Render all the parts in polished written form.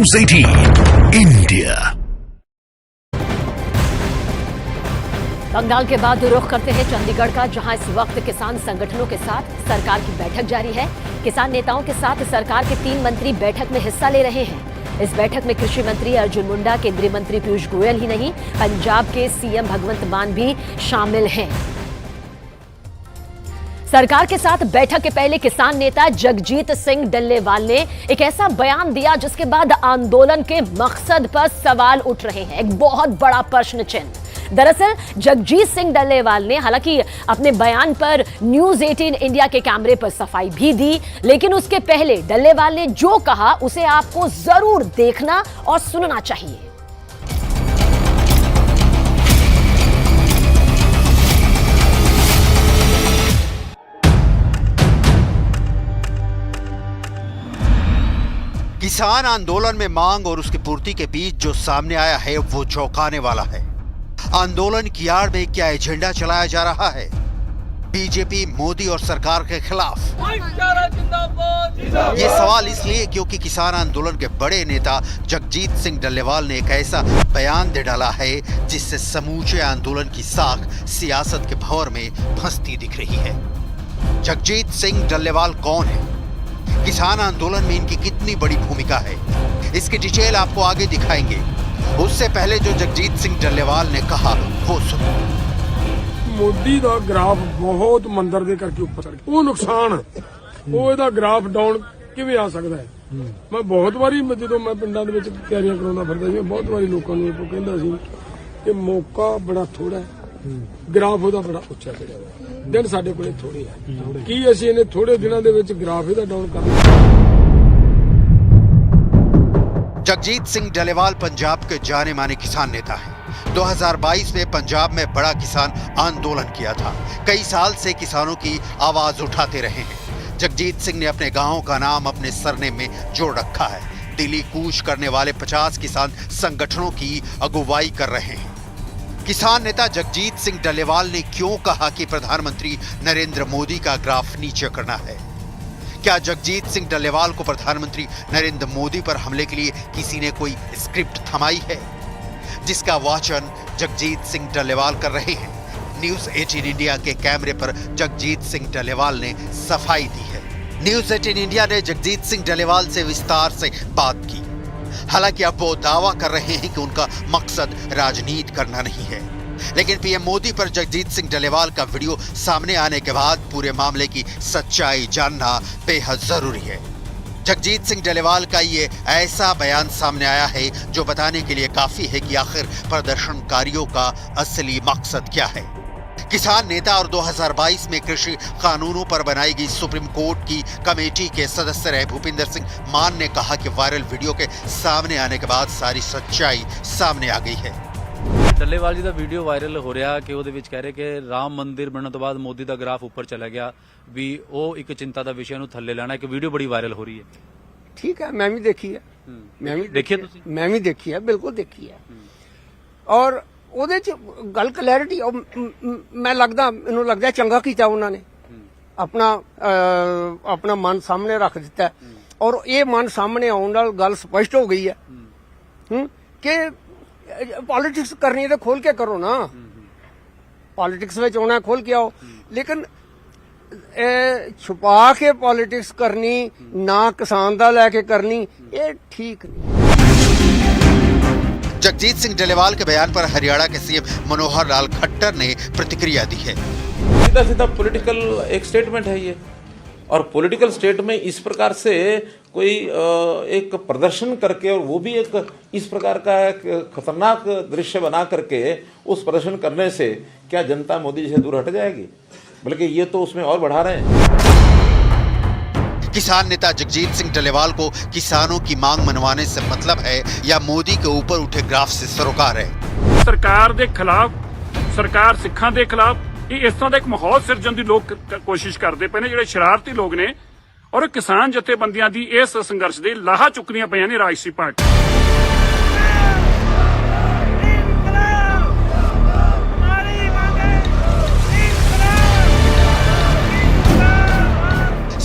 News 18 India. Bengal के बाद रुख करते हैं चंडीगढ़ का, जहां इस वक्त किसान संगठनों के साथ सरकार की बैठक जारी है। किसान नेताओं के साथ सरकार के 3 मंत्री बैठक में हिस्सा ले रहे हैं। इस बैठक में कृषि मंत्री अर्जुन मुंडा, केंद्रीय मंत्री पीयूष गोयल ही नहीं, पंजाब के सीएम भगवंत मान भी शामिल हैं। सरकार के साथ बैठक के पहले किसान नेता जगजीत सिंह डल्लेवाल ने एक ऐसा बयान दिया जिसके बाद आंदोलन के मकसद पर सवाल उठ रहे हैं, एक बहुत बड़ा प्रश्न चिन्ह। दरअसल जगजीत सिंह डल्लेवाल ने हालांकि अपने बयान पर न्यूज 18 इंडिया के कैमरे पर सफाई भी दी, लेकिन उसके पहले डल्लेवाल ने जो कहा उसे आपको जरूर देखना और सुनना चाहिए। किसान आंदोलन में मांग और उसकी पूर्ति के बीच जो सामने आया है वो चौंकाने वाला है। आंदोलन की आड़ में क्या एजेंडा चलाया जा रहा है? बीजेपी मोदी और सरकार के खिलाफ। ये सवाल इसलिए क्योंकि किसान आंदोलन के बड़े नेता जगजीत सिंह डल्लेवाल ने एक ऐसा बयान दे डाला है जिससे समूचे आंदोलन की साख सियासत के भंवर में फंसती दिख रही है। जगजीत सिंह डल्लेवाल कौन है? किसान आंदोलन में इनकी कितनी बड़ी भूमिका है? इसकी डिटेल आपको आगे दिखाएंगे। उससे पहले जो जगजीत सिंह डल्लेवाल ने कहा वो सुनो। मोदी का ग्राफ बहुत मंदर दे करके ऊपर चढ़ गया, वो नुकसान है। वो ਇਹਦਾ ग्राफ डाउन किवें आ सकता है? मैं बहुत बारी ਜਦੋਂ मैं ਪਿੰਡਾਂ ਦੇ ਵਿੱਚ ਤਿਆਰੀਆਂ ਕਰਾਉਂਦਾ ਫਿਰਦਾ ਸੀ, ਬਹੁਤ ਵਾਰੀ ਲੋਕਾਂ ਨੂੰ ਇਹ ਕਹਿੰਦਾ ਸੀ ਕਿ ਮੌਕਾ ਬੜਾ ਥੋੜਾ ਹੈ, ग्राफ ਉਹਦਾ ਬੜਾ ਉੱਚਾ ਚੜਿਆ ਹੋਇਆ, ਦਿਨ ਸਾਡੇ ਕੋਲੇ ਥੋੜੇ ਆ। ਕੀ ਅਸੀਂ ਇਹਨੇ ਥੋੜੇ ਦਿਨਾਂ ਦੇ ਵਿੱਚ ग्राफ ਇਹਦਾ डाउन ਕਰ ਲਿਆ? जगजीत सिंह डल्लेवाल पंजाब के जाने माने किसान नेता हैं। 2022 में पंजाब में बड़ा किसान आंदोलन किया था। कई साल से किसानों की आवाज उठाते रहे हैं। जगजीत सिंह ने अपने गांव का नाम अपने सरनेम में जोड़ रखा है। दिल्ली कूच करने वाले 50 किसान संगठनों की अगुवाई कर रहे हैं। किसान नेता जगजीत सिंह डल्लेवाल ने क्यों कहा कि प्रधानमंत्री नरेंद्र मोदी का ग्राफ नीचे करना है? क्या जगजीत सिंह डल्लेवाल को प्रधानमंत्री नरेंद्र मोदी पर हमले के लिए किसी ने कोई स्क्रिप्ट थमाई है, जिसका वाचन जगजीत सिंह डल्लेवाल कर रहे हैं? न्यूज 18 इंडिया के कैमरे पर जगजीत सिंह डल्लेवाल ने सफाई दी है। न्यूज 18 इंडिया ने जगजीत सिंह डल्लेवाल से विस्तार से बात की। हालांकि अब वो दावा कर रहे हैं कि उनका मकसद राजनीति करना नहीं है, लेकिन पीएम मोदी पर जगजीत सिंह डल्लेवाल का वीडियो सामने आने के बाद पूरे मामले की सच्चाई जानना बेहद जरूरी है। जगजीत सिंह डल्लेवाल का ये ऐसा बयान सामने आया है जो बताने के लिए काफी है कि आखिर प्रदर्शनकारियों का असली मकसद क्या है। किसान नेता और 2022 में कृषि कानूनों पर बनाई गई सुप्रीम कोर्ट की कमेटी के सदस्य रहे भूपिंदर सिंह मान ने कहा कि वायरल वीडियो के सामने आने के बाद सारी सच्चाई सामने आ गई है। ਡੱਲੇਵਾਲ ਜੀ ਦਾ ਵੀਡੀਓ ਵਾਇਰਲ ਹੋ ਰਿਹਾ ਕਿ ਉਹਦੇ ਵਿੱਚ ਕਹਿ ਰਹੇ ਕਿ ਰਾਮ ਮੰਦਿਰ ਬਣਨ ਤੋਂ ਬਾਅਦ ਮੋਦੀ ਦਾ ਗ੍ਰਾਫ ਉੱਪਰ ਚਲਾ ਗਿਆ, ਵੀ ਉਹ ਇੱਕ ਚਿੰਤਾ ਦਾ ਵਿਸ਼ਾ ਨੂੰ ਥੱਲੇ ਲੈਣਾ, ਇੱਕ ਵੀਡੀਓ ਬੜੀ ਵਾਇਰਲ ਹੋ ਰਹੀ ਹੈ। ठीक है, मैं भी देखी है, मैं भी देखी है तुसी? मैं भी देखी है, बिल्कुल देखी है। और ਉਹਦੇ ਚ ਗੱਲ ਕਲੈਰਿਟੀ ਮੈਂ ਮੈਨੂੰ ਲੱਗਦਾ ਚੰਗਾ ਕੀਤਾ ਉਹਨਾਂ ਨੇ, ਆਪਣਾ ਮਨ ਸਾਹਮਣੇ ਰੱਖ ਦਿੱਤਾ, ਔਰ ਇਹ ਮਨ ਸਾਹਮਣੇ ਆਉਣ ਨਾਲ ਗੱਲ ਸਪਸ਼ਟ ਹੋ ਗਈ ਹੈ ਕਿ पॉलिटिक्स करनी है तो खोल के करो ना, पॉलिटिक्स में आना है खोल के आओ, लेकिन छुपा के पॉलिटिक्स करनी ना किसान दा लेके करनी ये ठीक नहीं। जगजीत सिंह डल्लेवाल के बयान पर हरियाणा के सीएम मनोहर लाल खट्टर ने प्रतिक्रिया दी है। सीधा सीधा पॉलिटिकल एक स्टेटमेंट है ये, और पॉलिटिकल स्टेट में इस प्रकार से कोई एक प्रदर्शन करके, और वो भी एक इस प्रकार का एक खतरनाक दृश्य बना करके उस प्रदर्शन करने से क्या जनता मोदी जी से दूर हट जाएगी? बल्कि ये तो उसमें और बढ़ा रहे हैं। किसान नेता जगजीत सिंह डल्लेवाल को किसानों की मांग मनवाने से मतलब है या मोदी के ऊपर उठे ग्राफ से सरोकार है? सरकार के खिलाफ, सरकार सिखां के खिलाफ इस तरह का एक माहौल सिरजन की लोग कोशिश करते पे ने, ਜਿਹੜੇ शरारती लोग ने, और किसान जथेबंदियां दी इस संघर्ष दे लाहा चुकनियां पईयां ने राजसी पार्टी।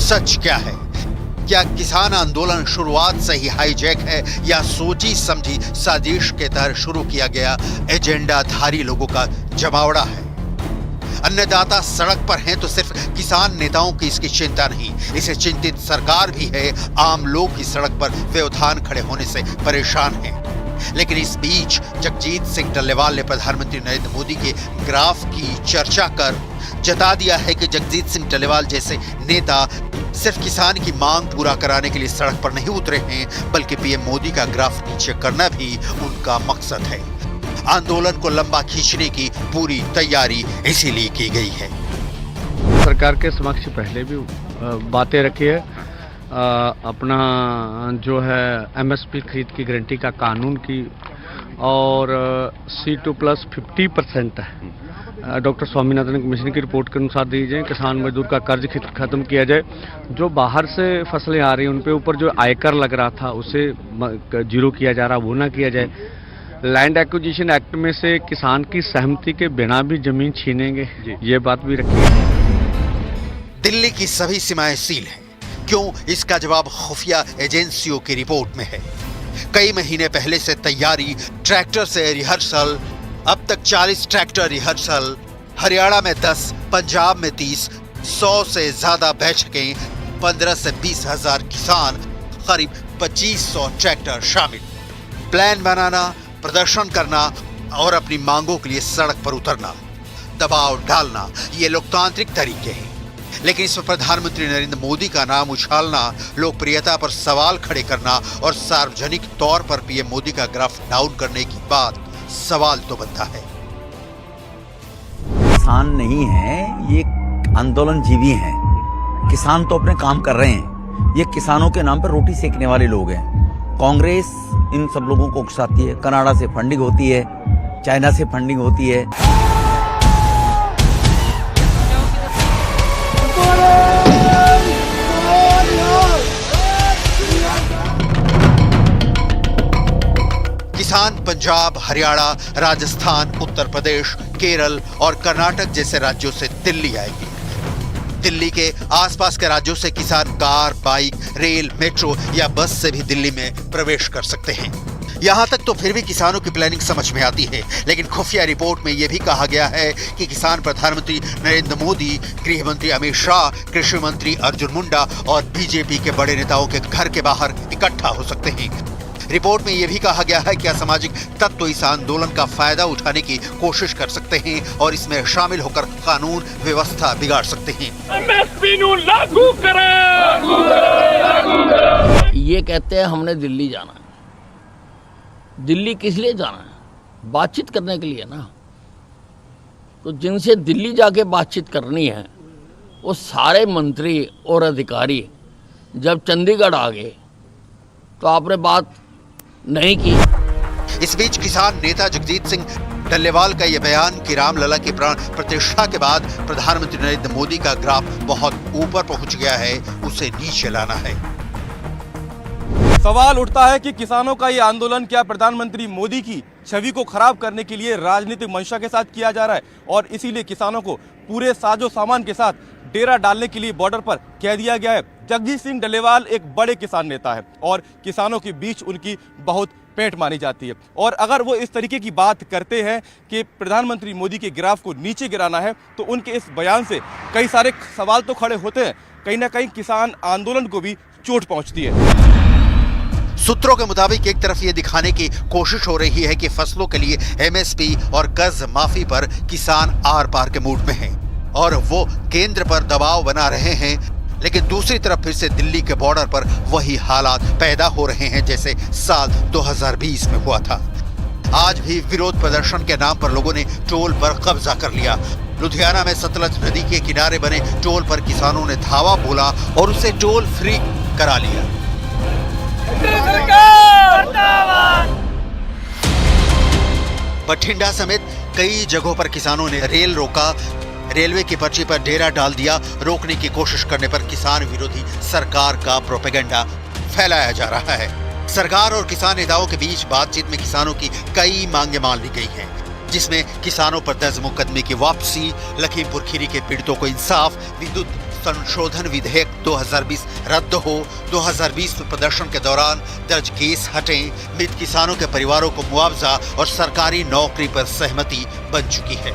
सच क्या है? क्या किसान आंदोलन शुरुआत से ही हाईजैक है या सोची समझी साजिश के तहत शुरू किया गया एजेंडाधारी लोगों का जमावड़ा है? अन्नदाता सड़क पर हैं तो सिर्फ किसान नेताओं की इसकी चिंता नहीं, इसे चिंतित सरकार भी है। आम लोग की सड़क पर व्यवधान खड़े होने से परेशान हैं। लेकिन इस बीच जगजीत सिंह डल्लेवाल ने प्रधानमंत्री नरेंद्र मोदी के ग्राफ की चर्चा कर जता दिया है कि जगजीत सिंह डल्लेवाल जैसे नेता सिर्फ किसान की मांग पूरा कराने के लिए सड़क पर नहीं उतरे हैं, बल्कि पीएम मोदी का ग्राफ नीचे करना भी उनका मकसद है। आंदोलन को लंबा खींचने की पूरी तैयारी इसीलिए की गई है। सरकार के समक्ष पहले भी बातें रखी है, अपना जो है एमएसपी खरीद की गारंटी का कानून की, और C2+50% है। डॉक्टर स्वामीनाथन कमीशन की रिपोर्ट के अनुसार दी जाए, किसान मजदूर का कर्ज खत्म किया जाए, जो बाहर से फसलें आ रही हैं उन पे ऊपर जो आयकर लग रहा था उसे जीरो किया जा रहा, वो ना किया जाए। लैंड एक्विजिशन एक्ट में से किसान की सहमति के बिना भी जमीन छीनेंगे, ये बात भी रखी है। दिल्ली की सभी सीमाएं सील हैं। क्यों? इसका जवाब खुफिया एजेंसियों की रिपोर्ट में है। कई महीने पहले से तैयारी, ट्रैक्टर से रिहर्सल, अब तक 40 ट्रैक्टर रिहर्सल, हरियाणा में 10, पंजाब में 30, 100 से ज्यादा बैठकें, 15 से 20 हजार किसान, करीब 2500 ट्रैक्टर शामिल। प्लान बनाना, प्रदर्शन करना और अपनी मांगों के लिए सड़क पर उतरना, दबाव डालना, ये लोकतांत्रिक तरीके हैं। लेकिन इसमें प्रधानमंत्री नरेंद्र मोदी का नाम उछालना, लोकप्रियता पर सवाल खड़े करना और सार्वजनिक तौर पर पीएम मोदी का ग्राफ डाउन करने की बात सवाल तो बनता है। किसान नहीं है, ये आंदोलन जीवी हैं। किसान तो अपने काम कर रहे हैं, ये किसानों के नाम पर रोटी सेकने वाले लोग हैं। कांग्रेस इन सब लोगों को उकसाती है, कनाडा से फंडिंग होती है, चाइना से फंडिंग होती है। किसान पंजाब, हरियाणा, राजस्थान, उत्तर प्रदेश, केरल और कर्नाटक जैसे राज्यों से दिल्ली आएगी। दिल्ली के आसपास के राज्यों से किसान कार, बाइक, रेल, मेट्रो या बस से भी दिल्ली में प्रवेश कर सकते हैं। यहां तक तो फिर भी किसानों की प्लानिंग समझ में आती है, लेकिन खुफिया रिपोर्ट में यह भी कहा गया है कि किसान प्रधानमंत्री नरेंद्र मोदी, गृह मंत्री अमित शाह, कृषि मंत्री अर्जुन मुंडा और बीजेपी के बड़े नेताओं के घर के बाहर इकट्ठा हो सकते हैं। रिपोर्ट में यह भी कहा गया है कि असामाजिक तत्व इस आंदोलन का फायदा उठाने की कोशिश कर सकते हैं और इसमें शामिल होकर कानून व्यवस्था बिगाड़ सकते हैं। लागू करें। ये कहते हैं हमने दिल्ली जाना है। दिल्ली किस लिए जाना है? बातचीत करने के लिए ना। तो जिनसे दिल्ली जाके बातचीत करनी है वो सारे मंत्री और अधिकारी जब चंडीगढ़ आ गए तो आपने बात नहीं की। इस बीच किसान नेता जगजीत सिंह डल्लेवाल का यह बयान कि रामलला की प्राण प्रतिष्ठा के बाद प्रधानमंत्री नरेंद्र मोदी का ग्राफ बहुत ऊपर पहुंच गया है, उसे नीचे लाना है। सवाल उठता है कि किसानों का ये आंदोलन क्या प्रधानमंत्री मोदी की छवि को खराब करने के लिए राजनीतिक मंशा के साथ किया जा रहा है, और इसीलिए किसानों को पूरे साजो सामान के साथ डेरा डालने के लिए बॉर्डर पर कह दिया गया है। जगजीत सिंह डल्लेवाल एक बड़े किसान नेता है और किसानों के बीच उनकी बहुत पेंट मानी जाती है, और अगर वो इस तरीके की बात करते हैं कि प्रधानमंत्री मोदी के ग्राफ को नीचे गिराना है, तो उनके इस बयान से कई सारे सवाल तो खड़े होते हैं, कहीं ना कहीं किसान आंदोलन को भी चोट पहुंचती है। सूत्रों के मुताबिक एक तरफ ये दिखाने की कोशिश हो रही है कि फसलों के लिए एमएसपी और कर्ज माफी पर किसान आर पार के मूड में हैं और वो केंद्र पर दबाव बना रहे हैं, लेकिन दूसरी तरफ फिर से दिल्ली के बॉर्डर पर वही हालात पैदा हो रहे हैं जैसे साल 2020 में हुआ था। आज भी विरोध प्रदर्शन के नाम पर लोगों ने टोल पर कब्जा कर लिया। लुधियाना में सतलज नदी के किनारे बने टोल पर किसानों ने धावा बोला और उसे टोल फ्री करा लिया। बठिंडा समेत कई जगहों पर किसानों ने रेल रोका, रेलवे की पर्ची पर डेरा डाल दिया। रोकने की कोशिश करने पर किसान विरोधी सरकार का प्रोपेगेंडा फैलाया जा रहा है। सरकार और किसान नेताओं के बीच बातचीत में किसानों की कई मांगे मान ली गई हैं, जिसमें किसानों पर दर्ज मुकदमे की वापसी, लखीमपुर खीरी के पीड़ितों को इंसाफ, विद्युत संशोधन विधेयक 2020 रद्द हो, 2020 में प्रदर्शन के दौरान दर्ज केस हटें, मृत किसानों के परिवारों को मुआवजा और सरकारी नौकरी पर सहमति बन चुकी है।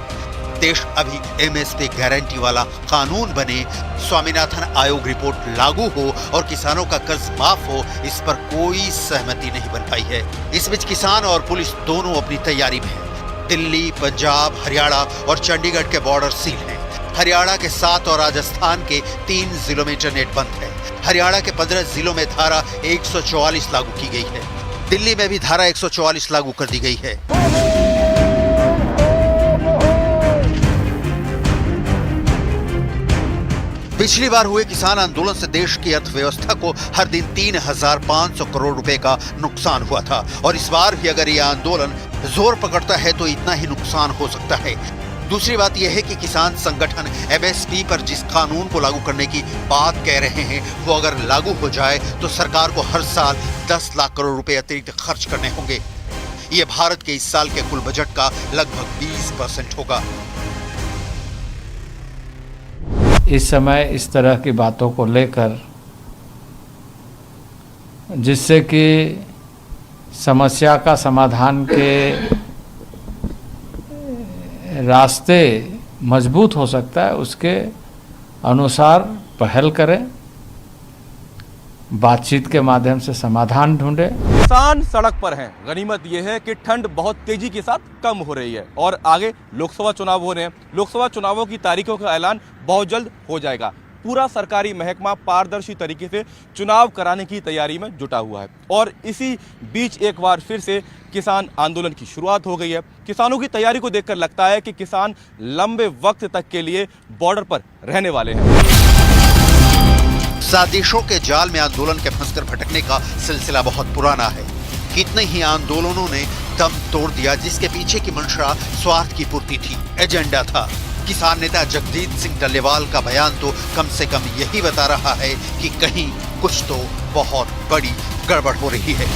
देश अभी एमएसपी गारंटी वाला कानून बने, स्वामीनाथन आयोग रिपोर्ट लागू हो और किसानों का कर्ज माफ हो, इस पर कोई सहमति नहीं बन पाई है। इस बीच किसान और पुलिस दोनों अपनी तैयारी में हैं। दिल्ली, पंजाब, हरियाणा और चंडीगढ़ के बॉर्डर सील हैं। हरियाणा के 7 और राजस्थान के 3 जिलों में इंटरनेट बंद है। हरियाणा के 15 जिलों में धारा 144 लागू की गई है। दिल्ली में भी धारा 144 लागू कर दी गई है। पिछली बार हुए किसान आंदोलन से देश की अर्थव्यवस्था को हर दिन 3,500 करोड़ रुपए का नुकसान हुआ था और इस बार भी अगर यह आंदोलन जोर पकड़ता है तो इतना ही नुकसान हो सकता है। दूसरी बात यह है कि किसान संगठन एमएसपी पर जिस कानून को लागू करने की बात कह रहे हैं वो अगर लागू हो जाए तो सरकार को हर साल 10 लाख करोड़ रुपए अतिरिक्त खर्च करने होंगे। ये भारत के इस साल के कुल बजट का लगभग 20% होगा। इस समय इस तरह की बातों को लेकर जिससे कि समस्या का समाधान के रास्ते मजबूत हो सकता है, उसके अनुसार पहल करें, बातचीत के माध्यम से समाधान ढूंढें। किसान सड़क पर हैं। गनीमत यह है कि ठंड बहुत तेजी के साथ कम हो रही है और आगे लोकसभा चुनाव हो रहे हैं। लोकसभा चुनावों की तारीखों का ऐलान बहुत जल्द हो जाएगा। पूरा सरकारी महकमा पारदर्शी तरीके से चुनाव कराने की तैयारी में जुटा हुआ है और इसी बीच एक बार फिर से किसान आंदोलन की शुरुआत हो गई है। किसानों की तैयारी को देखकर लगता है कि किसान लंबे वक्त तक के लिए बॉर्डर पर रहने वाले हैं। साजिशों के जाल में आंदोलन के फंसकर भटकने का सिलसिला बहुत पुराना है। कितने ही आंदोलनों ने दम तोड़ दिया जिसके पीछे की मंशा स्वार्थ की पूर्ति थी, एजेंडा था। किसान नेता जगजीत सिंह डल्लेवाल का बयान तो कम से कम यही बता रहा है कि कहीं कुछ तो बहुत बड़ी गड़बड़ हो रही है।